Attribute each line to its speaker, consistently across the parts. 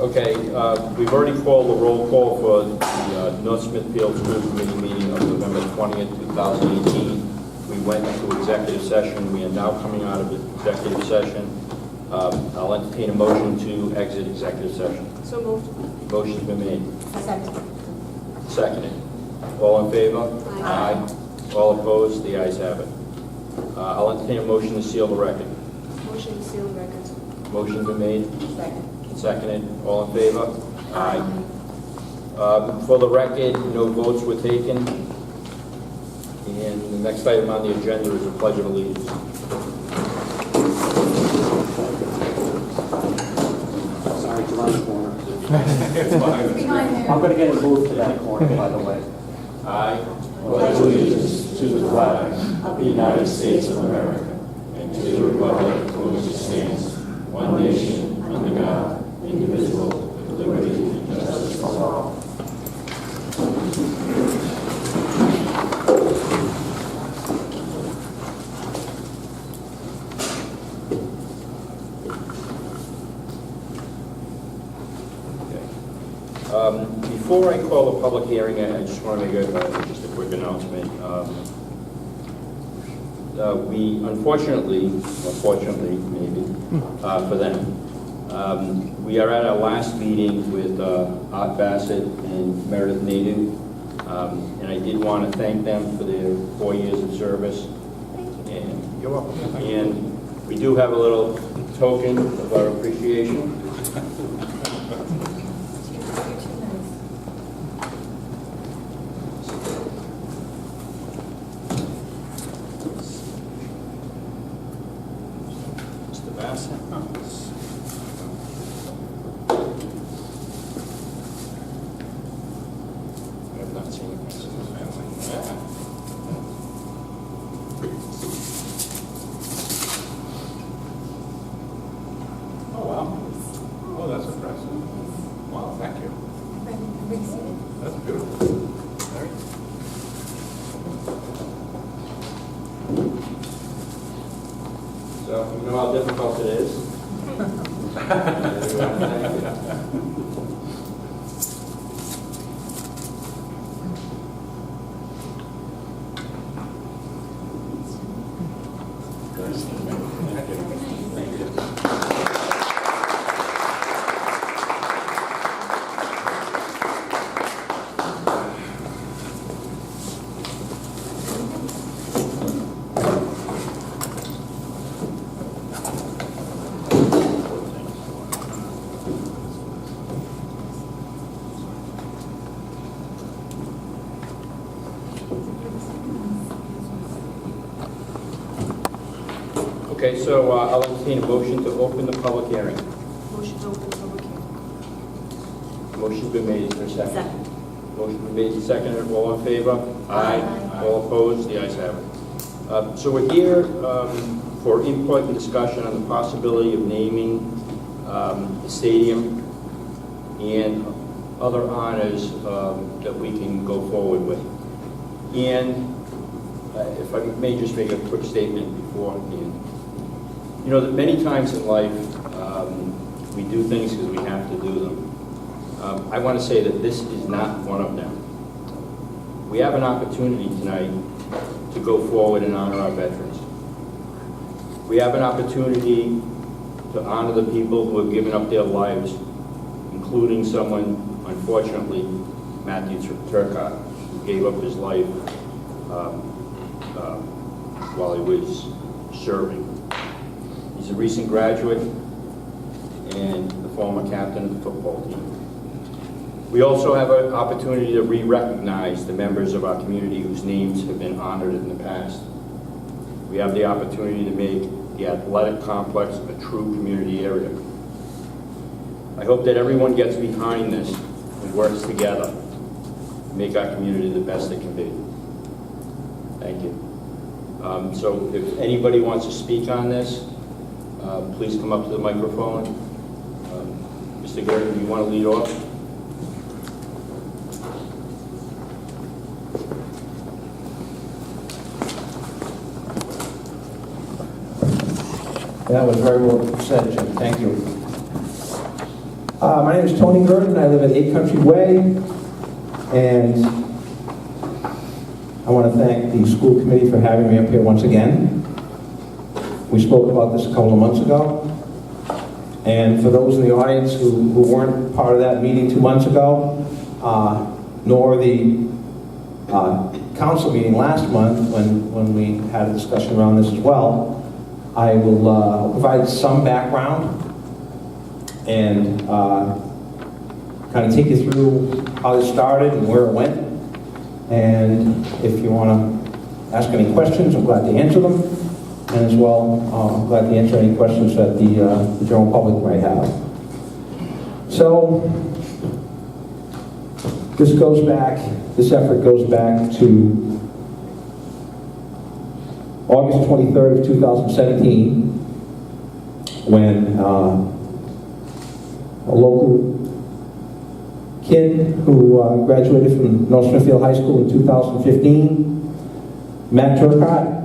Speaker 1: Okay, we've already called the roll call for the North Smithfield School Committee meeting of November 20th, 2018. We went into executive session. We are now coming out of executive session. I'll entertain a motion to exit executive session.
Speaker 2: So moved.
Speaker 1: Motion's been made.
Speaker 2: Second.
Speaker 1: Seconded. All in favor?
Speaker 2: Aye.
Speaker 1: All opposed? The ayes have it. I'll entertain a motion to seal the record.
Speaker 2: Motion to seal the record.
Speaker 1: Motion's been made.
Speaker 2: Second.
Speaker 1: Seconded. All in favor? Aye. For the record, no votes were taken. And the next item on the agenda is the Pledge of Allegiance.
Speaker 3: Sorry to run the corner. I'm going to get it moved to that corner, by the way.
Speaker 1: I
Speaker 4: pledge allegiance to the flag of the United States of America and to the republic for which it stands, one nation, under God, indivisible, with liberty and justice for all.
Speaker 1: Before I call the public hearing, I just want to make just a quick announcement. We unfortunately, or fortunately maybe, for them, we are at our last meeting with Art Bassett and Meredith Nadeau, and I did want to thank them for their 4 years of service. And you're welcome. And we do have a little token of our appreciation. So, you know how difficult it is. Okay, so I'll entertain a motion to open the public hearing.
Speaker 2: Motion to open the public hearing.
Speaker 1: Motion's been made. Is there a second?
Speaker 2: Second.
Speaker 1: Motion's been made and seconded. All in favor?
Speaker 2: Aye.
Speaker 1: All opposed? The ayes have it. So we're here for input and discussion on the possibility of naming the stadium and other honors that we can go forward with. And if I may just make a quick statement beforehand. You know, that many times in life, we do things because we have to do them. I want to say that this is not one of them. We have an opportunity tonight to go forward and honor our veterans. We have an opportunity to honor the people who have given up their lives, including someone, unfortunately, Matthew Turcott, who gave up his life while he was serving. He's a recent graduate and the former captain of the football team. We also have an opportunity to re-recognize the members of our community whose names have been honored in the past. We have the opportunity to make the athletic complex a true community area. I hope that everyone gets behind this and works together to make our community the best it can be. Thank you. So if anybody wants to speak on this, please come up to the microphone. Mr. Gergen, do you want to lead off?
Speaker 5: That was very well said, Jim. Thank you. My name is Tony Gurdon. I live at 8 Country Way, and I want to thank the school committee for having me up here once again. We spoke about this a couple of months ago, and for those in the audience who weren't part of that meeting 2 months ago, nor the council meeting last month when we had a discussion around this as well, I will provide some background and kind of take you through how this started and where it went. And if you want to ask any questions, I'm glad to answer them. And as well, I'm glad to answer any questions that the general public might have. So this effort goes back to August 23rd of 2017, when a local kid who graduated from North Smithfield High School in 2015, Matt Turcott,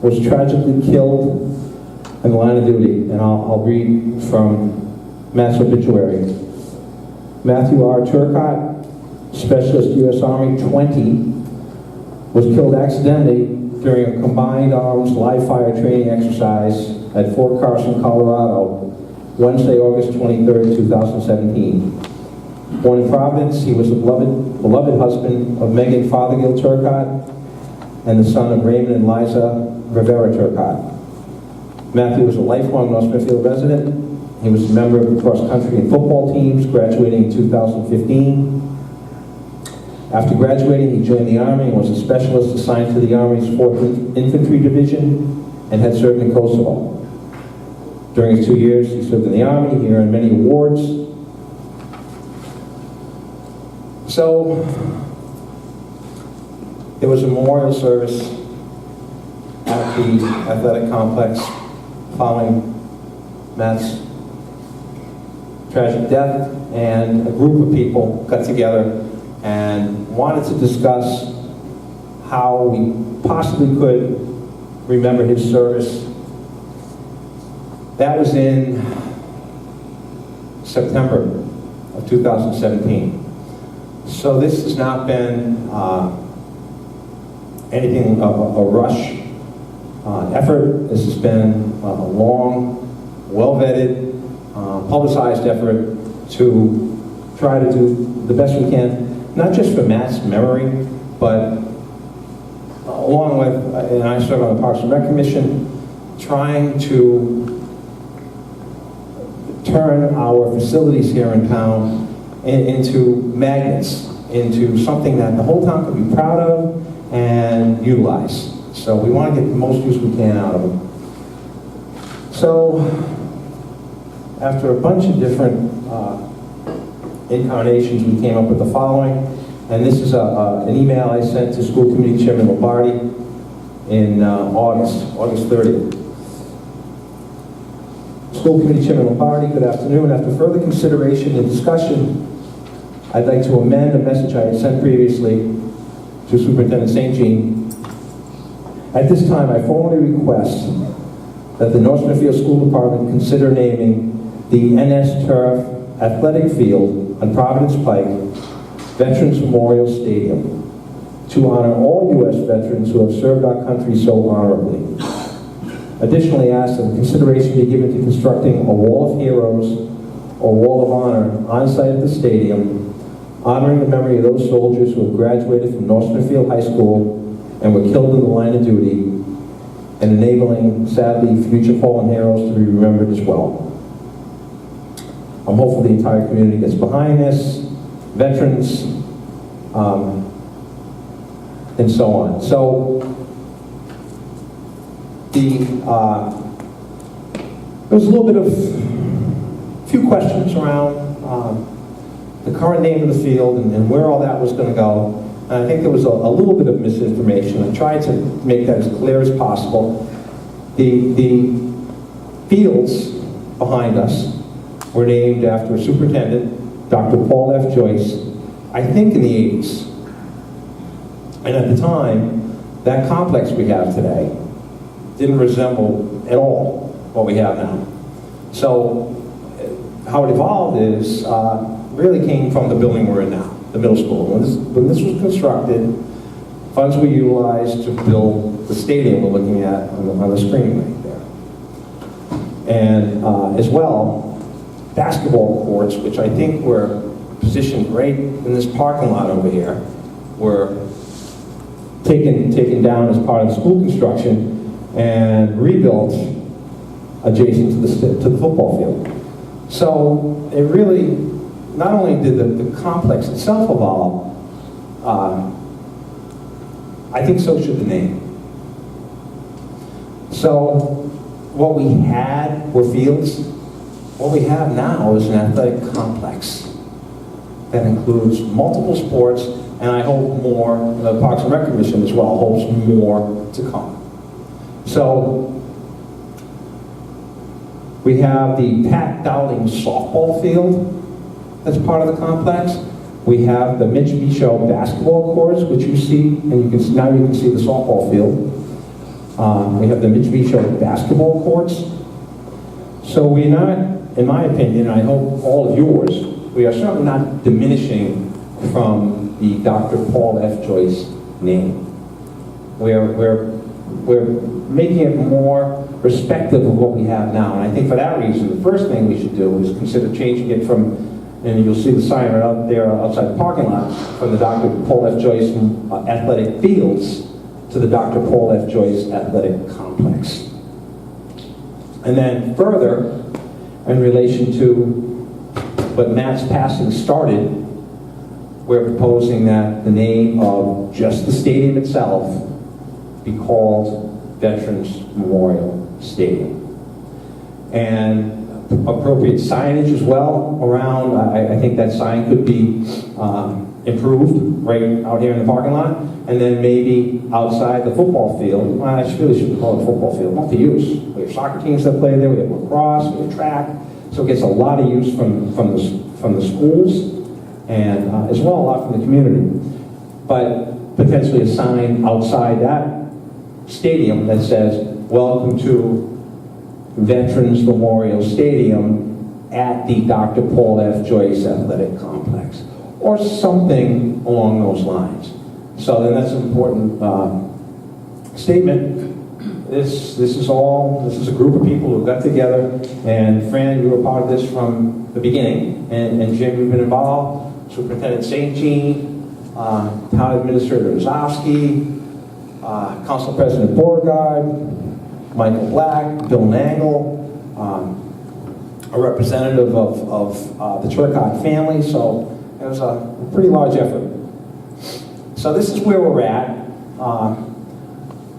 Speaker 5: was tragically killed in the line of duty. And I'll read from Matt's obituary. Matthew R. Turcott, Specialist U.S. Army 20, was killed accidentally during a combined arms live fire training exercise at Fort Carson, Colorado, Wednesday, August 23rd, 2017. Born in Providence, he was the beloved husband of Megan Fothergill Turcott and the son of Raymond and Liza Rivera Turcott. Matthew was a lifelong North Smithfield resident. He was a member of the cross-country and football teams, graduating in 2015. After graduating, he joined the Army and was a specialist assigned to the Army's 4th Infantry Division and had served in Kosovo. During his 2 years he served in the Army, he earned many awards. So, there was a memorial service at the athletic complex following Matt's tragic death, and a group of people got together and wanted to discuss how we possibly could remember his service. That was in September of 2017. So this has not been anything of a rush effort. This has been a long, well-vetted, publicized effort to try to do the best we can, not just for Matt's memory, but along with, and I serve on the Parks and Rec Commission, trying to turn our facilities here in town into magnets, into something that the whole town can be proud of and utilize. So we want to get the most use we can out of them. So after a bunch of different incarnations, we came up with the following. And this is an email I sent to School Committee Chairman Lombardi in August 30th. School Committee Chairman Lombardi, good afternoon. After further consideration and discussion, I'd like to amend a message I had sent previously to Superintendent St. Jean. At this time, I formally request that the North Smithfield School Department consider naming the NS Turf Athletic Field on Providence Pike Veterans Memorial Stadium to honor all U.S. veterans who have served our country so honorably. Additionally, ask that consideration be given to constructing a Wall of Heroes or Wall of Honor on site at the stadium, honoring the memory of those soldiers who have graduated from North Smithfield High School and were killed in the line of duty, and enabling, sadly, future fallen heroes to be remembered as well. I'm hopeful the entire community gets behind this, veterans, and so on. So, there was a little bit of, few questions around the current name of the field and where all that was going to go. And I think there was a little bit of misinformation. I tried to make that as clear as possible. The fields behind us were named after a superintendent, Dr. Paul F. Joyce, I think in the 80s. And at the time, that complex we have today didn't resemble at all what we have now. So how it evolved is really came from the building we're in now, the middle school. When this was constructed, funds were utilized to build the stadium we're looking at on the screen right there. And as well, basketball courts, which I think were positioned right in this parking lot over here, were taken down as part of the school construction and rebuilt adjacent to the football field. So it really, not only did the complex itself evolve, I think so should the name. So what we had were fields. What we have now is an athletic complex that includes multiple sports, and I hope more, the Parks and Rec Commission as well hopes more to come. So we have the Pat Dowling softball field that's part of the complex. We have the Mitch Michaud basketball courts, which you see, and now you can see the softball field. We have the Mitch Michaud basketball courts. So we're not, in my opinion, and I hope all of yours, we are certainly not diminishing from the Dr. Paul F. Joyce name. We're making it more respective of what we have now. And I think for that reason, the first thing we should do is consider changing it from, and you'll see the sign right out there outside the parking lot, from the Dr. Paul F. Joyce Athletic Fields to the Dr. Paul F. Joyce Athletic Complex. And then further, in relation to what Matt's passing started, we're proposing that the name of just the stadium itself be called Veterans Memorial Stadium. And appropriate signage as well around, I think that sign could be improved right out here in the parking lot, and then maybe outside the football field. Well, I really shouldn't call it a football field, multi-use. We have soccer teams that play there, we have lacrosse, we have track, so it gets a lot of use from the schools, and as well a lot from the community. But potentially a sign outside that stadium that says, "Welcome to Veterans Memorial Stadium at the Dr. Paul F. Joyce Athletic Complex," or something along those lines. So then that's an important statement. This is a group of people who got together, and Fran, you were part of this from the beginning, and Jim, you've been involved, Superintendent St. Jean, Town Administrator Ozowski, Council President Beauregard, Michael Black, Bill Nangle, a representative of the Turcotte family, so it was a pretty large effort. So this is where we're at.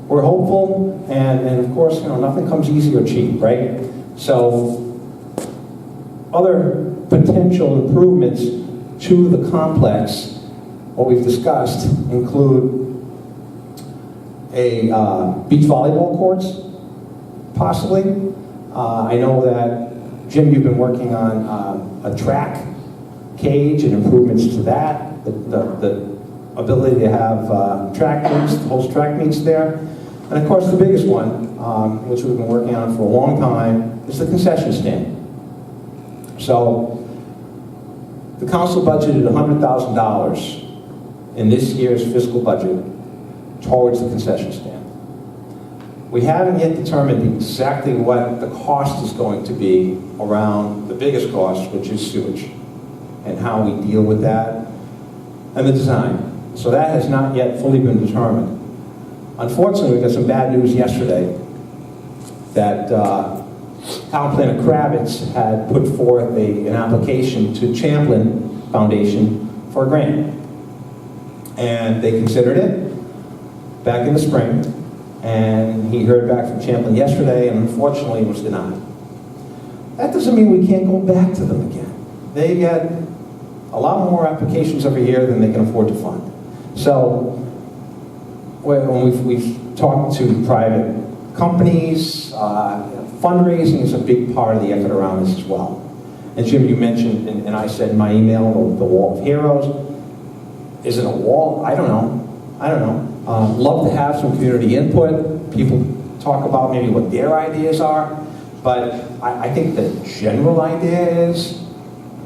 Speaker 5: We're hopeful, and of course, nothing comes easy or cheap, right? So other potential improvements to the complex, what we've discussed, include a beach volleyball courts, possibly. I know that, Jim, you've been working on a track cage and improvements to that, the ability to have track meets, host track meets there. And of course, the biggest one, which we've been working on for a long time, is the concession stand. So the council budgeted $100,000 in this year's fiscal budget towards the concession stand. We haven't yet determined exactly what the cost is going to be around the biggest cost, which is sewage, and how we deal with that, and the design. So that has not yet fully been determined. Unfortunately, we got some bad news yesterday that Town Planner Kravitz had put forth an application to Champlin Foundation for a grant. And they considered it back in the spring, and he heard back from Champlin yesterday, and unfortunately it was denied. That doesn't mean we can't go back to them again. They get a lot more applications every year than they can afford to fund. So when we've talked to private companies, fundraising is a big part of the effort around this as well. And Jim, you mentioned, and I said in my email, the Wall of Heroes. Is it a wall? I don't know. Love to have some community input. People talk about maybe what their ideas are. But I think the general idea is,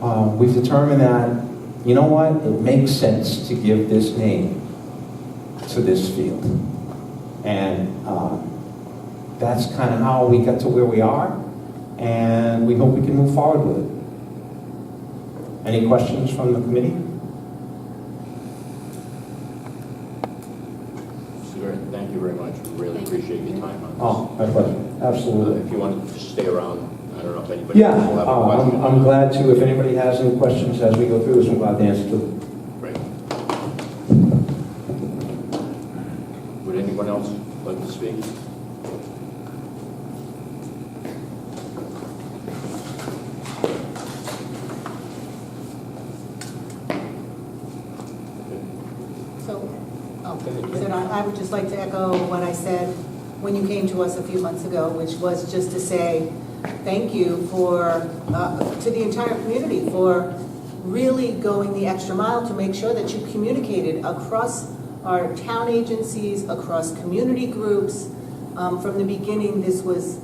Speaker 5: we've determined that, you know what, it makes sense to give this name to this field. And that's kind of how we got to where we are, and we hope we can move forward with it. Any questions from the committee?
Speaker 1: Thank you very much. We really appreciate your time on this.
Speaker 5: Oh, my pleasure. Absolutely.
Speaker 1: If you want to just stay around, I don't know if anybody
Speaker 5: Yeah,
Speaker 1: will have a question.
Speaker 5: I'm glad to. If anybody has any questions as we go through this, I'm glad to answer to them.
Speaker 1: Great. Would anyone else like to speak?
Speaker 2: So I would just like to echo what I said when you came to us a few months ago, which was just to say thank you to the entire community for really going the extra mile to make sure that you communicated across our town agencies, across community groups. From the beginning, this was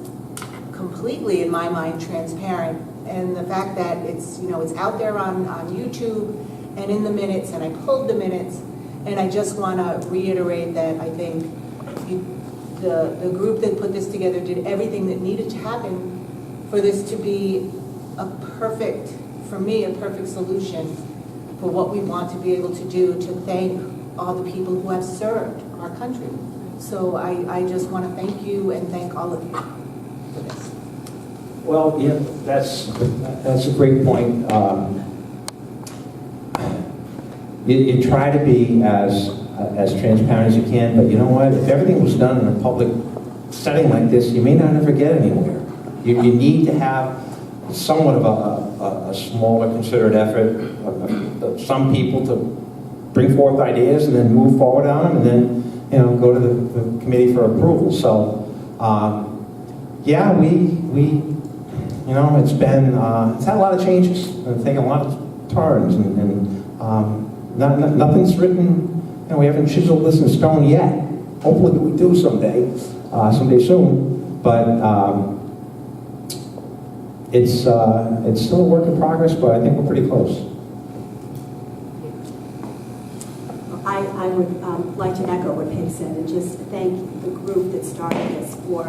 Speaker 2: completely, in my mind, transparent. And the fact that it's out there on YouTube and in the minutes, and I pulled the minutes. And I just want to reiterate that I think the group that put this together did everything that needed to happen for this to be a perfect solution for what we want to be able to do to thank all the people who have served our country. So I just want to thank you and thank all of you for this.
Speaker 5: Well, yeah, that's a great point. You try to be as transparent as you can, but you know what? If everything was done in a public setting like this, you may not ever get anywhere. You need to have somewhat of a smaller considered effort of some people to bring forth ideas and then move forward on them, and then go to the committee for approval. So yeah, we it's been it's had a lot of changes and taken a lot of turns, and nothing's written. We haven't chiseled this in stone yet. Hopefully we do someday soon. But it's still a work in progress, but I think we're pretty close.
Speaker 6: I would like to echo what Peg said and just thank the group that started this for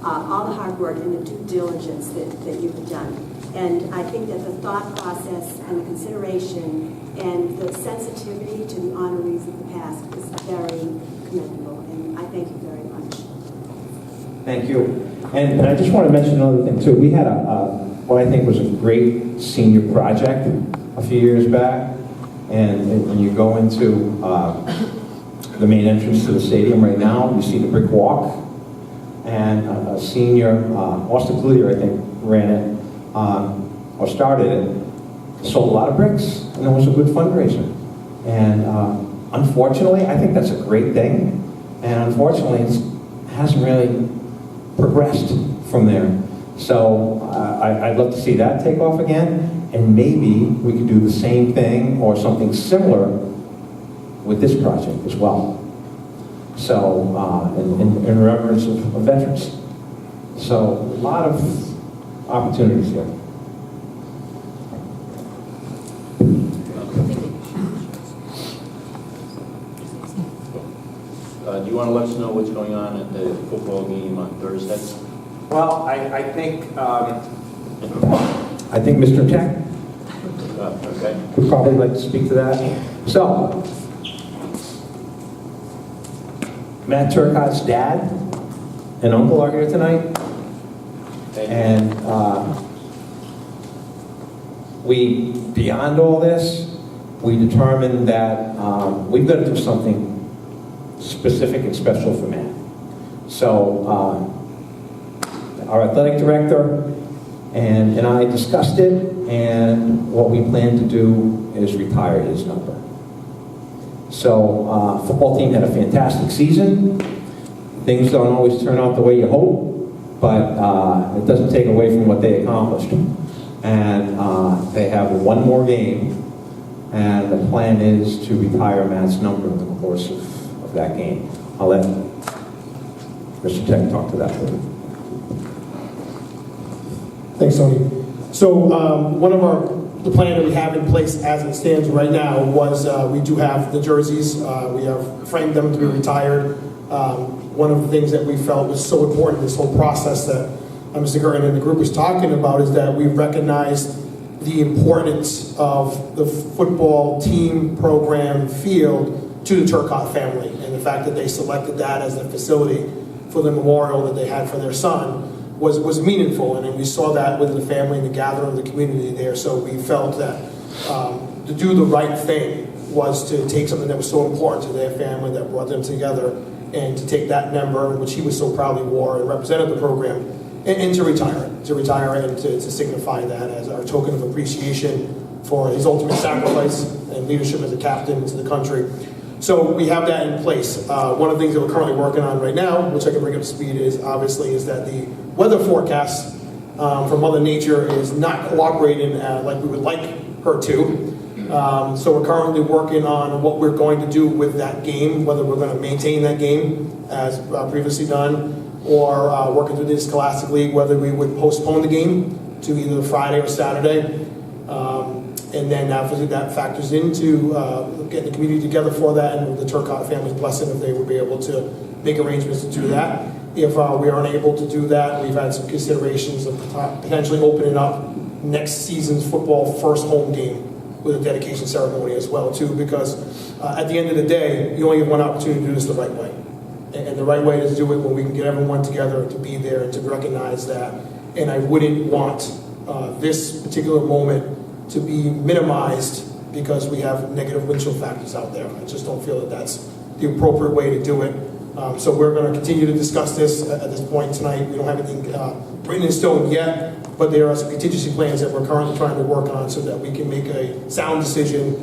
Speaker 6: all the hard work and the due diligence that you've done. And I think that the thought process and the consideration and the sensitivity to the honorees of the past is very commendable, and I thank you very much.
Speaker 5: Thank you. And I just want to mention another thing too. We had what I think was a great senior project a few years back, and when you go into the main entrance to the stadium right now, you see the brick walk, and a senior, Austin Cludier, I think, ran it, or started it, sold a lot of bricks, and it was a good fundraiser. And unfortunately, I think that's a great thing, and unfortunately, it hasn't really progressed from there. So I'd love to see that take off again, and maybe we could do the same thing or something similar with this project as well. So, in remembrance of veterans. So, a lot of opportunities here.
Speaker 1: Do you want to let us know what's going on at the football game on Thursday?
Speaker 5: Well, I think Mr. Tech
Speaker 1: Okay.
Speaker 5: would probably like to speak to that. So, Matt Turcotte's dad and uncle are here tonight, and we, beyond all this, we determined that we've got to do something specific and special for Matt. So, our athletic director and I discussed it, and what we plan to do is retire his number. So, football team had a fantastic season. Things don't always turn out the way you hope, but it doesn't take away from what they accomplished. And they have one more game, and the plan is to retire Matt's number in the course of that game. I'll let Mr. Tech talk to that.
Speaker 7: Thanks, Tony. So one of the plan that we have in place as it stands right now was we do have the jerseys. We have framed them to be retired. One of the things that we felt was so important in this whole process that Mr. Gurton and the group was talking about is that we recognized the importance of the football team, program, field to the Turcotte family, and the fact that they selected that as the facility for the memorial that they had for their son was meaningful, and then we saw that within the family and the gathering of the community there. So we felt that to do the right thing was to take something that was so important to their family that brought them together, and to take that member, which he was so proudly wore and represented the program, and to retire and to signify that as our token of appreciation for his ultimate sacrifice and leadership as a captain to the country. So we have that in place. One of the things that we're currently working on right now, which I can bring up to speed, is that the weather forecast from Mother Nature is not cooperating like we would like her to. So we're currently working on what we're going to do with that game, whether we're going to maintain that game as previously done, or working through the Scholastic League, whether we would postpone the game to either Friday or Saturday. And then obviously that factors into getting the community together for that, and the Turcotte family's blessing if they would be able to make arrangements to do that. If we aren't able to do that, we've had some considerations of potentially opening up next season's football first home game with a dedication ceremony as well too, because at the end of the day, you only have one opportunity to do this the right way. And the right way is to do it when we can get everyone together to be there and to recognize that. And I wouldn't want this particular moment to be minimized because we have negative wind chill factors out there. I just don't feel that that's the appropriate way to do it. So we're going to continue to discuss this at this point tonight. We don't have anything written in stone yet, but there are some contingency plans that we're currently trying to work on so that we can make a sound decision